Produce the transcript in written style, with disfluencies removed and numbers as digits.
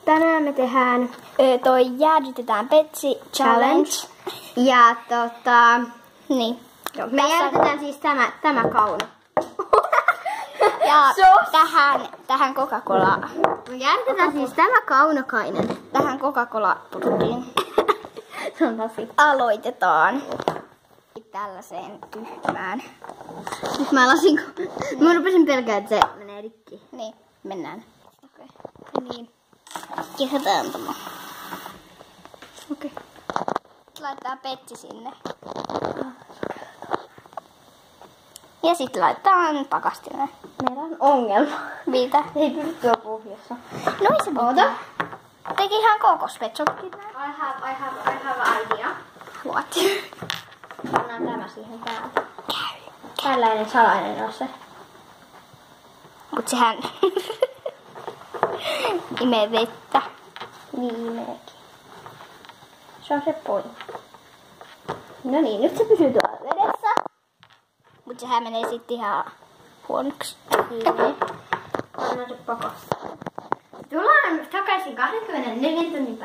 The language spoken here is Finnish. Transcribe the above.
tänään me tehdään toi jäädytetään Petsi Challenge. Ja Niin. me jäädytetään siis tämä kauno. Ja tähän Coca-Cola. Me jäädytetään siis tämä kaunokainen. Tähän Coca-Cola-purkkiin. Se on tosi. Aloitetaan tällaiseen tyhmään. Nyt mä lasin, mä rupesin pelkää, että se menee rikki. Niin, mennään. Okei. Niin. Kihataan tämä. Okei. Laittaa Petsi sinne. Ja sitten laitetaan pakastimeen. Meillä on ongelma. Mitä? Ei pysy tuo pohjassa. No ei se mitään. Teki ihan kokospetsokkin näin. I have an idea. What? Pannaan tämä siihen päälle. Tällainen salainen on se. Mut sehän imee vettä. Viimeekin. Se on se pointti. No niin, nyt se pysyy tuolla vedessä. Mut sehän menee sitten ihan huonoksi. Pannaan se pakosta. Tullaan takaisin 24 tunnin